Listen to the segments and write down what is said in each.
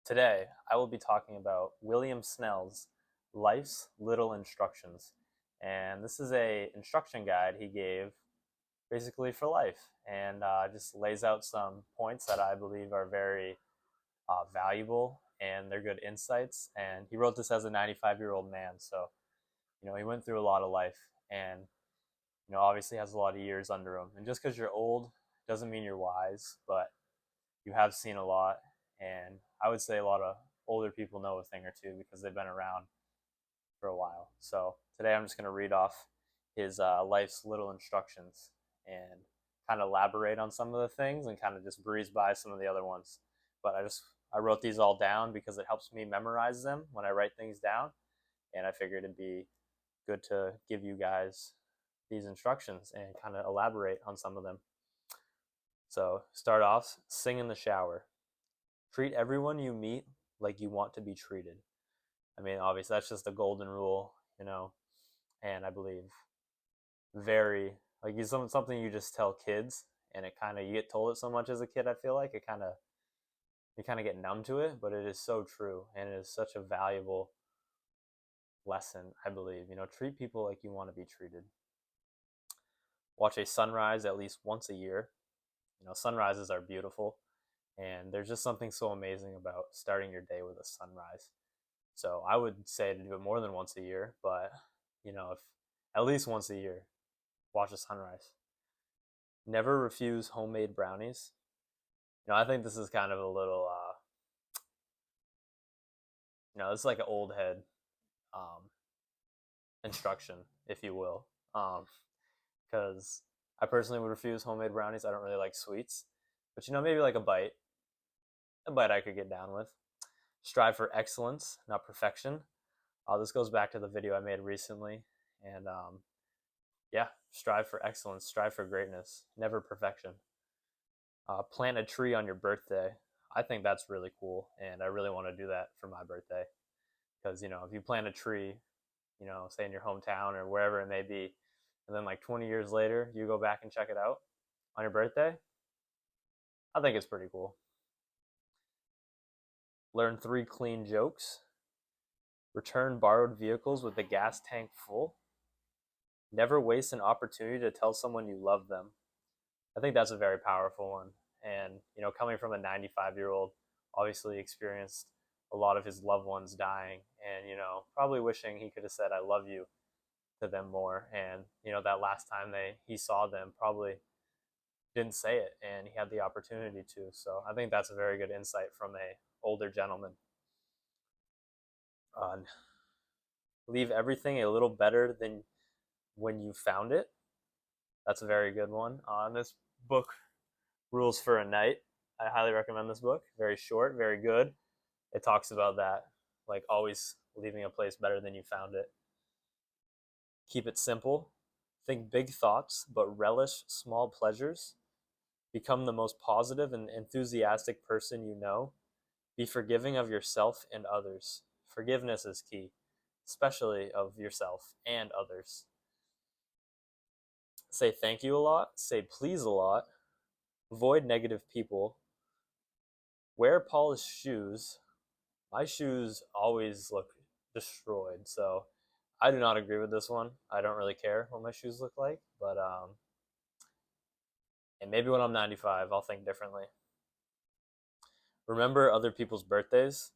Today, I will be talking about William Snell's Life's Little Instructions. And this is a instruction guide he gave basically for life and just lays out some points that I believe are very valuable and they're good insights. And he wrote this as a 95-year-old man. So, he went through a lot of life and, obviously has a lot of years under him. And just because you're old doesn't mean you're wise, but you have seen a lot, and I would say a lot of older people know a thing or two because they've been around for a while. So today I'm just going to read off his life's little instructions and kind of elaborate on some of the things and kind of just breeze by some of the other ones. But I wrote these all down because it helps me memorize them when I write things down, and I figured it'd be good to give you guys these instructions and kind of elaborate on some of them. So start off, sing in the shower. Treat everyone you meet like you want to be treated. I mean, obviously, that's just a golden rule, and I believe very, like, it's something you just tell kids, and it kind of, you get told it so much as a kid, I feel like, you kind of get numb to it, but it is so true, and it is such a valuable lesson, I believe. Treat people like you want to be treated. Watch a sunrise at least once a year. Sunrises are beautiful. And there's just something so amazing about starting your day with a sunrise. So I would say to do it more than once a year, but if at least once a year, watch a sunrise. Never refuse homemade brownies. I think this is kind of a little, this is like an old head instruction, if you will, because I personally would refuse homemade brownies. I don't really like sweets, but maybe like a bite I could get down with. Strive for excellence, not perfection. This goes back to the video I made recently, and yeah, strive for excellence, strive for greatness, never perfection. Plant a tree on your birthday. I think that's really cool, and I really want to do that for my birthday because if you plant a tree, say in your hometown or wherever it may be, and then like 20 years later you go back and check it out on your birthday, I think it's pretty cool. Learn 3 clean jokes. Return borrowed vehicles with the gas tank full. Never waste an opportunity to tell someone you love them. I think that's a very powerful one. And, coming from a 95-year-old, obviously experienced a lot of his loved ones dying and, probably wishing he could have said, I love you to them more. And, that last time he saw them probably didn't say it, and he had the opportunity to. So I think that's a very good insight from a older gentleman. Leave everything a little better than when you found it. That's a very good one. This book, Rules for a Night, I highly recommend this book. Very short, very good. It talks about that, like always leaving a place better than you found it. Keep it simple. Think big thoughts, but relish small pleasures. Become the most positive and enthusiastic person you know. Be forgiving of yourself and others. Forgiveness is key, especially of yourself and others. Say thank you a lot. Say please a lot. Avoid negative people. Wear polished shoes. My shoes always look destroyed, so I do not agree with this one. I don't really care what my shoes look like, but and maybe when I'm 95, I'll think differently. Remember other people's birthdays.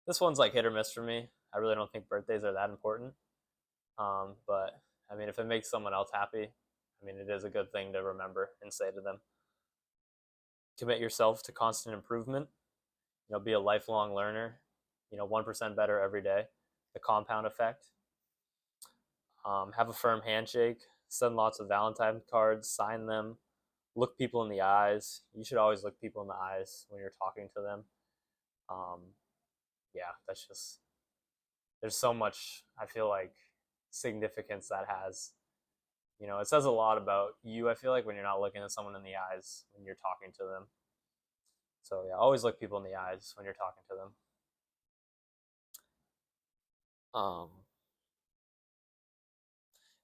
This one's like hit or miss for me. I really don't think birthdays are that important. But I mean, if it makes someone else happy, I mean, it is a good thing to remember and say to them. Commit yourself to constant improvement. Be a lifelong learner. 1% better every day. The compound effect. Have a firm handshake. Send lots of Valentine cards. Sign them. Look people in the eyes. You should always look people in the eyes when you're talking to them. Yeah, that's just, there's so much, I feel like, significance that has. It says a lot about you, I feel like, when you're not looking at someone in the eyes when you're talking to them. So yeah, always look people in the eyes when you're talking to them.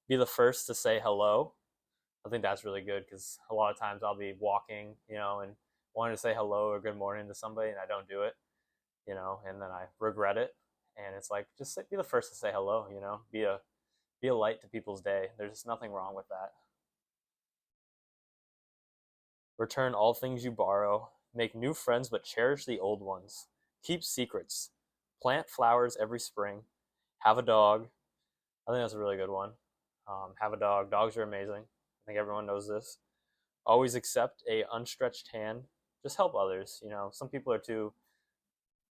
Be the first to say hello. I think that's really good because a lot of times I'll be walking, and wanting to say hello or good morning to somebody and I don't do it, and then I regret it. And it's like just be the first to say hello, be a light to people's day. There's just nothing wrong with that. Return all things you borrow. Make new friends, but cherish the old ones. Keep secrets. Plant flowers every spring. Have a dog. I think that's a really good one. Have a dog. Dogs are amazing. I think everyone knows this. Always accept a unstretched hand. Just help others. Some people are too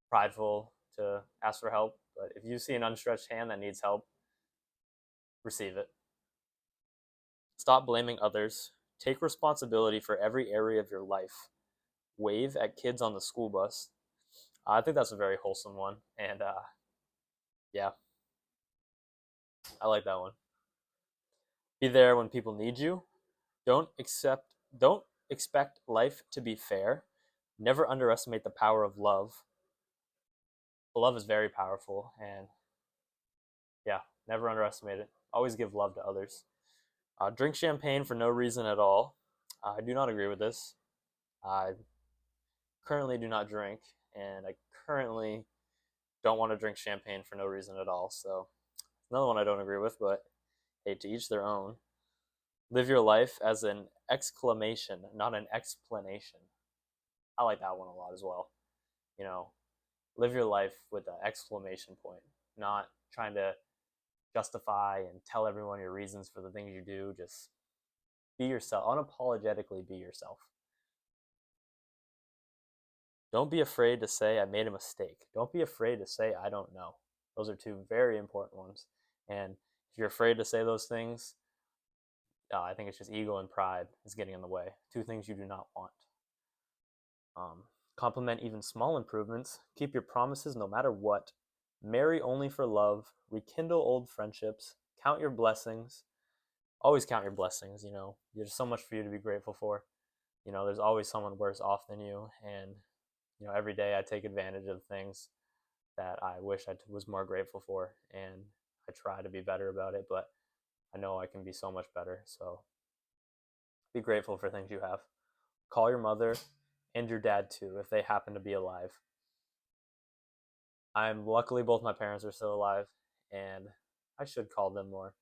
prideful to ask for help, but if you see an unstretched hand that needs help, receive it. Stop blaming others. Take responsibility for every area of your life. Wave at kids on the school bus. I think that's a very wholesome one, and yeah, I like that one. Be there when people need you. Don't expect life to be fair. Never underestimate the power of love. Love is very powerful, and yeah, never underestimate it. Always give love to others. Drink champagne for no reason at all. I do not agree with this. I currently do not drink, and I currently don't want to drink champagne for no reason at all. So another one I don't agree with, but hey, to each their own. Live your life as an exclamation, not an explanation. I like that one a lot as well. You know, live your life with an exclamation point, not trying to justify and tell everyone your reasons for the things you do. Just be yourself, unapologetically be yourself. Don't be afraid to say I made a mistake. Don't be afraid to say I don't know. Those are two very important ones. And if you're afraid to say those things, I think it's just ego and pride is getting in the way. Two things you do not want. Um, Compliment even small improvements. Keep your promises no matter what. Marry only for love. Rekindle old friendships. Count your blessings. Always count your blessings. There's so much for you to be grateful for. There's always someone worse off than you. And, every day I take advantage of things that I wish I was more grateful for. And I try to be better about it, but I know I can be so much better. So be grateful for things you have. Call your mother and your dad too if they happen to be alive. I'm luckily both my parents are still alive, and I should call them more.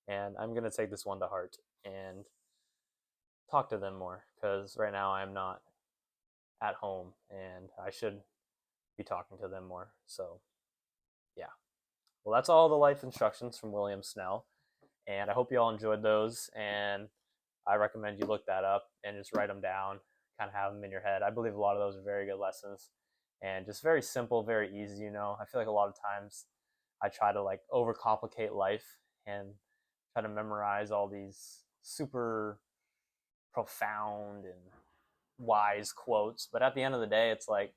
And I'm gonna take this one to heart and talk to them more because right now I'm not at home and I should be talking to them more. So yeah. Well, that's all the life instructions from William Snell, and I hope you all enjoyed those. And I recommend you look that up and just write them down, kind of have them in your head. I believe a lot of those are very good lessons and just very simple, very easy. I feel like a lot of times I try to like overcomplicate life and try to memorize all these super profound and wise quotes. But at the end of the day, it's like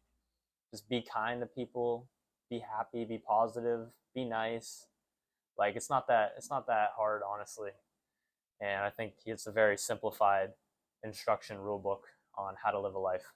just be kind to people, be happy, be positive, be nice. Like it's not that hard, honestly. And I think it's a very simplified instruction rule book on how to live a life.